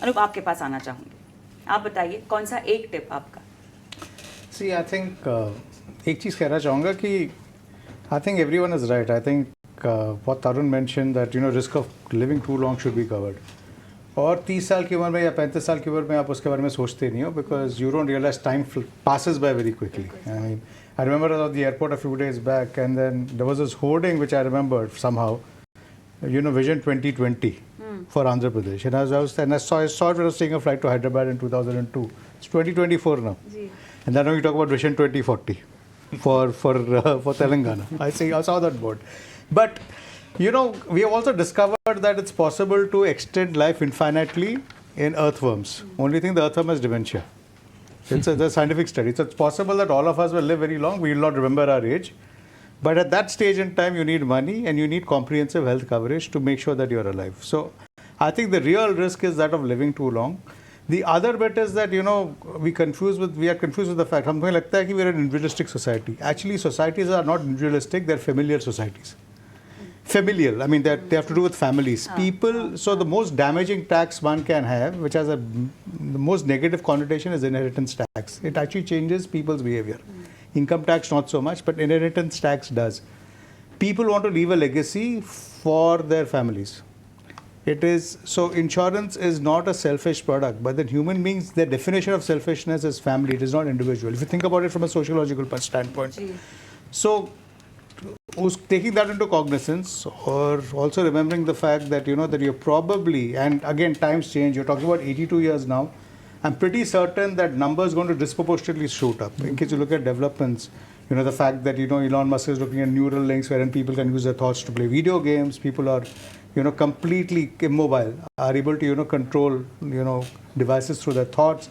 अनुप, आपके पास आना चाहूँगी, आप बताइए कौन सा एक टिप आपका? सी आई थिंक एक चीज़ कहना चाहूँगा कि I think everyone is right. I think what Tarun mentioned that risk of living too long should be covered. और 30 साल की उम्र में या 35 साल की उम्र में आप उसके बारे में सोचते नहीं हो because you don't realize time passes by very quickly. I mean, I remember I was at the airport a few days back and then there was this hoarding which I remembered somehow, Vision 2020 for Andhra Pradesh. And I saw it when I was taking a flight to Hyderabad in 2002. It's 2024 now. And then we talk about Vision 2040 for Telangana. I saw that board. But we have also discovered that it's possible to extend life infinitely in earthworms. Only thing, the earthworm has dementia. It's a scientific study. So it's possible that all of us will live very long. We will not remember our age. But at that stage in time, you need money and you need comprehensive health coverage to make sure that you're alive. So I think the real risk is that of living too long. The other bit is that, we are confused with the fact, हमको लगता है कि we are an individualistic society. Actually, societies are not individualistic, they're familial societies. Familial, I mean, they have to do with families. People, so the most damaging tax one can have, which has the most negative connotation, is inheritance tax. It actually changes people's behavior. Income tax, not so much, but inheritance tax does. People want to leave a legacy for their families. So insurance is not a selfish product, but then human beings, their definition of selfishness is family, it is not individual. If you think about it from a sociological standpoint. So, taking that into cognizance, or also remembering the fact that that you're probably, and again times change, you're talking about 82 years now, I'm pretty certain that number is going to disproportionately shoot up. In case you look at developments, the fact that Elon Musk is looking at neural links wherein people can use their thoughts to play video games, people are completely immobile, are able to control devices through their thoughts.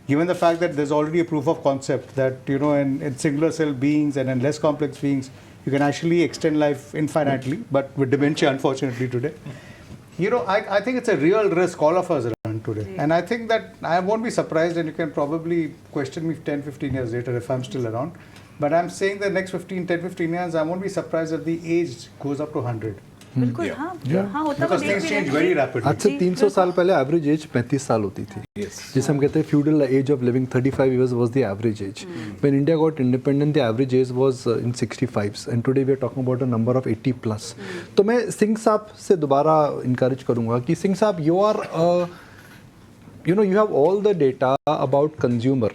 Given the fact that there's already a proof of concept that in singular cell beings and in less complex beings, you can actually extend life infinitely, but with dementia, unfortunately, today. I think it's a real risk all of us run today. And I think that I won't be surprised, and you can probably question me 10, 15 years later if I'm still around. But I'm saying the next 10, 15 years, I won't be surprised if the age goes up to 100. बिल्कुल, हाँ होता Because things change very rapidly. आज से 300 साल पहले average age 35 साल होती थी, जिसे हम कहते हैं feudal age of living. 35 years was the average age. When India got independent, the average age was in 65s, and today we are talking about a number of 80 plus. तो मैं सिंह साहब से दोबारा इनकरेज करूँगा कि सिंह साहब, you are you have all the data about consumer.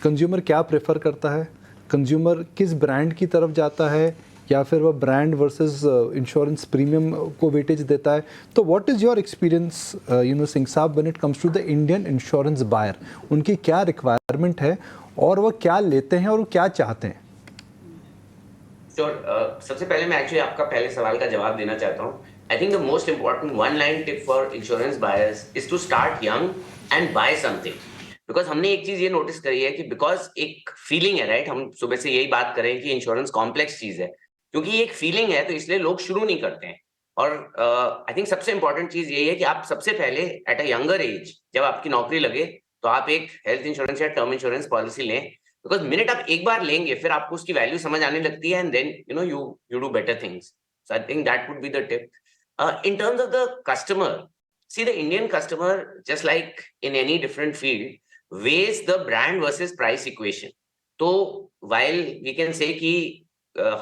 Consumer क्या prefer करता है, कंज्यूमर किस ब्रांड की तरफ जाता है, या फिर वह ब्रांड वर्सेस इंश्योरेंस प्रीमियम को वेटेज देता है. तो what is your experience Singh sahab when it comes to the Indian insurance buyer? उनकी क्या रिक्वायरमेंट है और वह क्या लेते हैं और वो क्या चाहते हैं? सबसे पहले मैं एक्चुअली आपका पहले सवाल का जवाब देना चाहता हूँ. I think the most important one line tip for insurance buyers is to start young and buy something. Because हमने एक चीज ये नोटिस करी है कि बिकॉज एक फीलिंग है, राइट, हम सुबह से यही बात करें कि इंश्योरेंस कॉम्प्लेक्स चीज है, क्योंकि ये एक फीलिंग है, तो इसलिए लोग शुरू नहीं करते हैं. और आई थिंक सबसे इंपॉर्टेंट चीज यही है कि आप सबसे पहले एट अ यंगर एज, जब आपकी नौकरी लगे, तो आप एक हेल्थ इंश्योरेंस या टर्म इंश्योरेंस पॉलिसी लें. बिकॉज मिनट आप एक बार लेंगे, फिर आपको उसकी वैल्यू समझ आने लगती है, and then you do better things. So I think that would be the tip. In terms of the customer, see the Indian customer, just like in any different field, weighs the brand versus price equation. तो while we can say कि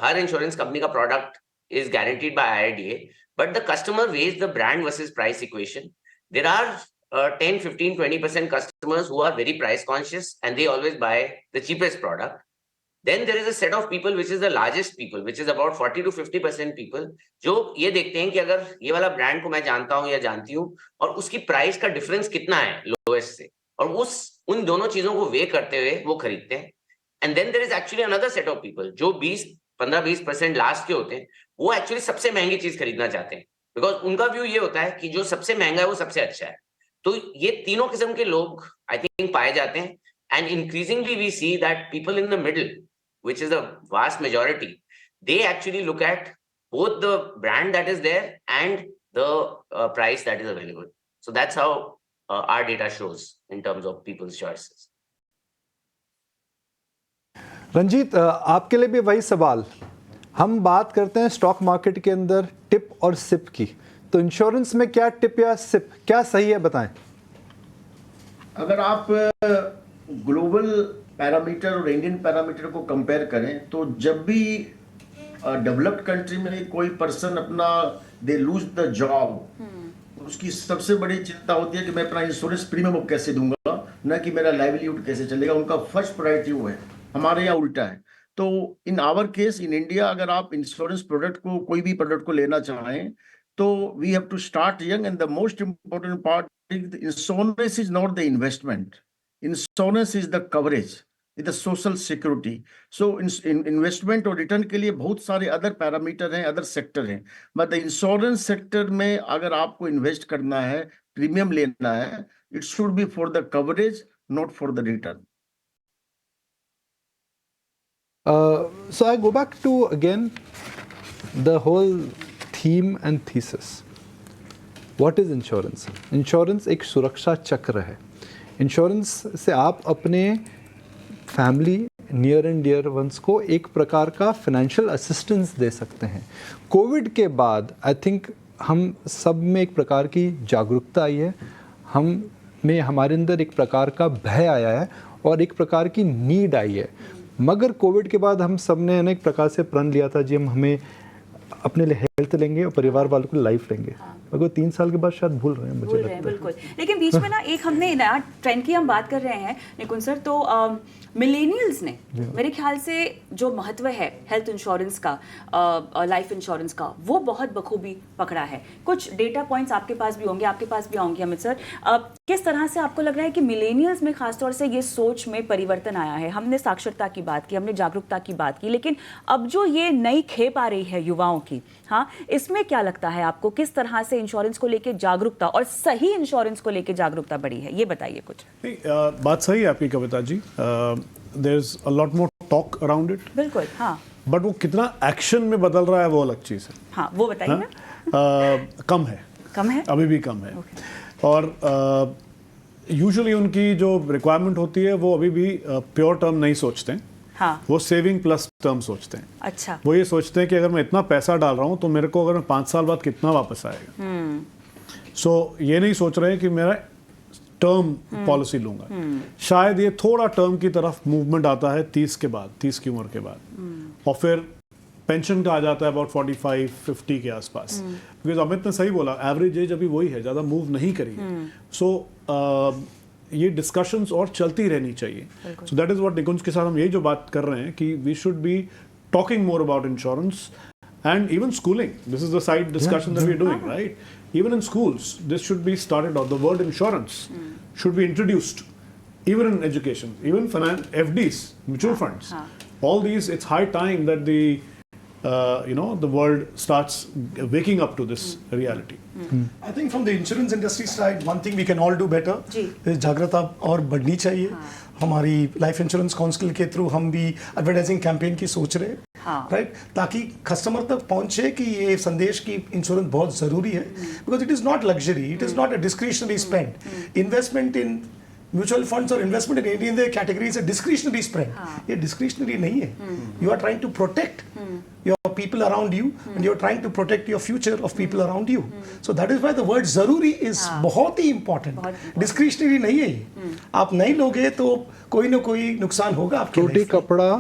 हर insurance company का product is guaranteed by IRDA, but the customer weighs the brand versus price equation. There are 10, 15, 20% customers who are very price conscious and they always buy the cheapest product. Then there is a set of people which is the largest people, which is about 40 to 50% people, जो ये देखते हैं कि अगर ये वाला brand को मैं जानता हूँ या जानती हूँ और उसकी प्राइस का डिफरेंस कितना है लोएस्ट से, और उन दोनों चीजों को वे करते हुए वो खरीदते हैं. And then there is actually another set of people जो 15-20% लास्ट के होते हैं, वो एक्चुअली सबसे महंगी चीज खरीदना चाहते हैं, बिकॉज उनका व्यू ये होता है कि जो सबसे महंगा है वो सबसे अच्छा है. तो ये तीनों किस्म के लोग आई थिंक पाए जाते हैं. And increasingly we see that people in the middle, which is the vast majority, they actually look at both the brand that is there and the price that is available. So that's how our data shows in terms of people's choices. Ranjit, आपके लिए भी वही सवाल. हम बात करते हैं stock market के अंदर टिप और सिप की, तो इंश्योरेंस में क्या टिप या सिप, क्या सही है, बताएं. अगर आप ग्लोबल पैरामीटर और इंडियन पैरामीटर को कंपेयर करें तो जब भी डेवलप्ड कंट्री में कोई पर्सन अपना दे लूज द जॉब, उसकी सबसे बड़ी चिंता होती है कि मैं अपना इंश्योरेंस प्रीमियम कैसे दूंगा, न कि मेरा लाइवलीहुड कैसे चलेगा। उनका फर्स्ट प्रायोरिटी वो है। हमारे यहाँ उल्टा है। तो in our case in India, अगर आप इंश्योरेंस प्रोडक्ट को, कोई भी प्रोडक्ट को लेना चाहें तो we have to start young, and the most important part is insurance is not the investment, insurance is the coverage, is the social security. So investment और रिटर्न के लिए बहुत सारे अदर पैरामीटर हैं, अदर सेक्टर हैं, but insurance sector में अगर आपको इन्वेस्ट करना है, प्रीमियम लेना है, it should be for the coverage, not for the return. So I go back to again the whole theme and thesis. What is insurance? Insurance एक सुरक्षा चक्र है। इंश्योरेंस से आप अपने family, near and dear ones को एक प्रकार का फाइनेंशियल असिस्टेंस दे सकते हैं। कोविड के बाद आई थिंक हम सब में एक प्रकार की जागरूकता आई है, हमारे अंदर एक प्रकार का भय आया है और एक प्रकार की नीड आई है। मगर कोविड के बाद हम सब ने एक प्रकार से प्रण लिया था जी हम हमें अपने लिए हेल्थ लेंगे और परिवार वालों को लाइफ लेंगे, मगर 3 साल के बाद शायद भूल रहे हैं, मुझे लगता है। बिल्कुल। लेकिन बीच में ना एक हमने नया ट्रेंड की हम बात कर रहे हैं निकुंज सर, तो मिलेनियल्स ने मेरे ख्याल से जो महत्व है हेल्थ इंश्योरेंस का, लाइफ इंश्योरेंस का, वो बहुत बखूबी पकड़ा है। कुछ डेटा पॉइंट्स आपके पास भी होंगे, आपके पास भी होंगे अमित सर। किस तरह से आपको लग रहा है कि मिलेनियल्स में खासतौर से ये सोच में परिवर्तन आया है? हमने साक्षरता की बात की, हमने जागरूकता की बात की, लेकिन अब जो ये नई खेप आ रही है युवाओं की, हाँ, इसमें क्या लगता है आपको, किस तरह से इंश्योरेंस को लेके जागरूकता और सही इंश्योरेंस को लेके जागरूकता बढ़ी है? ये बताइए कुछ। बात सही है आपकी Kavita ji. There is a lot more talk around it. बिल्कुल, हाँ। बट वो कितना एक्शन में बदल रहा है वो अलग चीज़ है। हाँ, वो बताइए ना। कम है, कम है, अभी भी कम है। और यूजुअली उनकी जो रिक्वायरमेंट होती है वो अभी भी प्योर टर्म नहीं सोचते हैं। हाँ। वो सेविंग प्लस टर्म सोचते हैं। अच्छा। वो ये सोचते हैं कि अगर मैं इतना पैसा डाल रहा हूँ तो मेरे को अगर मैं 5 साल बाद कितना वापस आएगा। सो ये नहीं सोच रहे हैं कि मेरा टर्म पॉलिसी लूंगा। शायद ये थोड़ा टर्म की तरफ मूवमेंट आता है 30 के बाद, 30 की उम्र के बाद, और फिर पेंशन का आ जाता है अबाउट 45-50 के आसपास। बिकॉज अमित ने सही बोला, एवरेज एज अभी वही है, ज़्यादा मूव नहीं करी है। सो ये डिस्कशंस और चलती रहनी चाहिए। सो दैट इज व्हाट निकुंज के साथ हम यही जो बात कर रहे हैं कि we should be talking more about insurance and even schooling. This is the side discussion that we're doing, right? Even in schools, this should be started out. The word insurance should be introduced, even in education, even finance, FDs, mutual funds. All these, it's high time that the world starts waking up to this reality. I think from the insurance industry side, one thing we can all do better is जागरूकता और बढ़नी चाहिए। हमारी life insurance council के through हम भी advertising campaign की सोच रहे हैं, राइट, ताकि कस्टमर तक पहुंचे कि ये संदेश की इंश्योरेंस बहुत ज़रूरी है। Because it is not luxury, it is not a discretionary spend. Investment in mutual funds और इन्वेस्टमेंट इन इंडियन कैटेगरीज है डिस्क्रिशनरी स्पेंड। ये डिस्क्रिशनरी नहीं है। You are trying to protect your people around you and you're trying to protect your future of people around you. So that is why the word ज़रूरी is बहुत ही important. Discretionary नहीं है ये। आप नहीं लोगे तो कोई ना कोई नुकसान होगा आपके। रोटी कपड़ा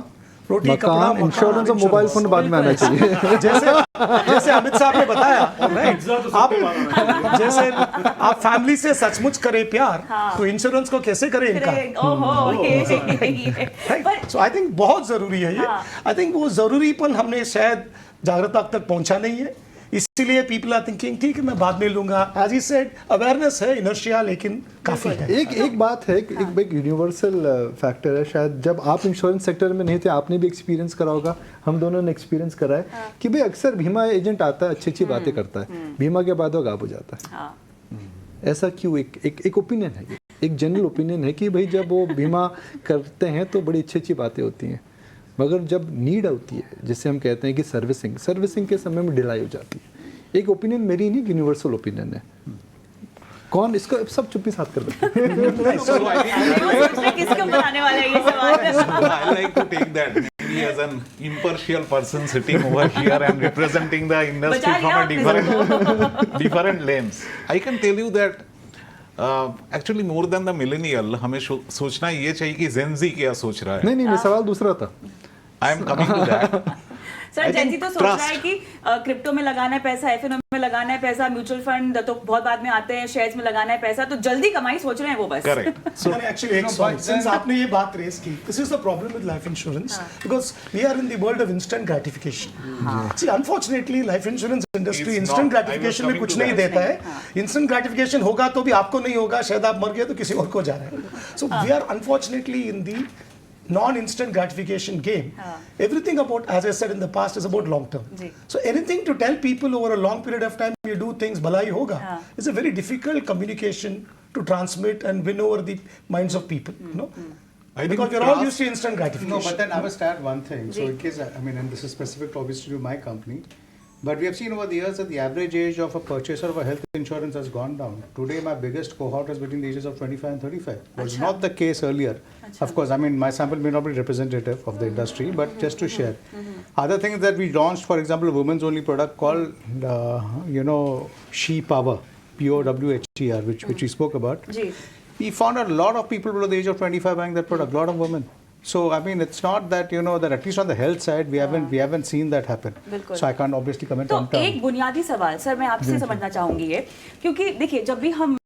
मकान, इंश्योरेंस और मोबाइल फोन बाद में आना चाहिए। जैसे अमित साहब ने बताया, आप जैसे आप फैमिली से सचमुच करें प्यार, तो इंश्योरेंस को कैसे करें इनका? सो आई थिंक बहुत जरूरी है ये। आई थिंक वो जरूरीपन हमने शायद जागरूकता तक पहुंचा नहीं है, इसीलिए पीपल आर थिंकिंग ठीक है मैं बाद में लूंगा। एज ही सेड, अवेयरनेस है, इनर्शिया, लेकिन काफी है। एक बात है, एक यूनिवर्सल फैक्टर है, शायद जब आप इंश्योरेंस सेक्टर में नहीं थे आपने भी एक्सपीरियंस करा होगा, हम दोनों ने एक्सपीरियंस करा है कि भाई अक्सर बीमा एजेंट आता है, अच्छी अच्छी बातें करता है, बीमा के बाद वो गायब हो जाता है। ऐसा क्यों? एक ओपिनियन है, एक जनरल ओपिनियन है कि भाई जब वो बीमा करते हैं तो बड़ी अच्छी अच्छी बातें होती हैं, मगर जब नीड होती है, जिसे हम कहते हैं कि सर्विसिंग के समय में डिलाई हो जाती है। एक ओपिनियन मेरी नहीं, यूनिवर्सल ओपिनियन है। कौन इसको सब चुप्पी साथ कर देते हैं? किसको बनाने वाला है ये सवाल? I like to take that maybe as an impartial person sitting over here and representing the industry from a different lens. I can tell you that actually more than the millennial हमें सोचना ये चाहिए कि Gen Z क्या सोच रहा है. नहीं नहीं सवाल दूसरा था. I am coming to that. Sir Gen Z तो सोच रहा है कि क्रिप्टो में लगाना है पैसा, एफएनओ में लगाना है पैसा, म्यूचुअल फंड तो बहुत बाद में आते हैं, शेयर्स में लगाना है पैसा, तो जल्दी कमाई सोच रहे हैं वो बस. करेक्ट. सो एक्चुअली एक सॉरी सिंस आपने ये बात रेज की, this is the problem with life insurance because we are in the world of instant gratification. See unfortunately life insurance industry It's instant not. Gratification I was में कुछ coming नहीं to देता है. Instant gratification होगा तो भी आपको नहीं होगा, शायद आप मर गए तो किसी और को जा रहा है. So we are unfortunately in the non-instant gratification game. Everything about, as I said in the past, is about long term. So anything to tell people over a long period of time you do things balai hoga is a very difficult communication to transmit and win over the minds of people. You know? Because we're all used to instant gratification. No, but then I must add one thing. So in case, I mean, and this is specific obviously to my company, but we have seen over the years that the average age of a purchaser of a health insurance has gone down. Today, my biggest cohort is between the ages of 25 and 35. Was not the case earlier. Of course, I mean, my sample may not be representative of the industry, but just to share. Other things that we launched, for example, a women's only product called, She Power, POWHER, which we spoke about. We found a lot of people below the age of 25 buying that product, a lot of women. So I mean, it's not that that at least on the health side we haven't seen that happen. So I can't obviously comment on तो term. एक बुनियादी सवाल sir मैं आपसे समझना चाहूंगी ये, क्योंकि देखिए जब भी हम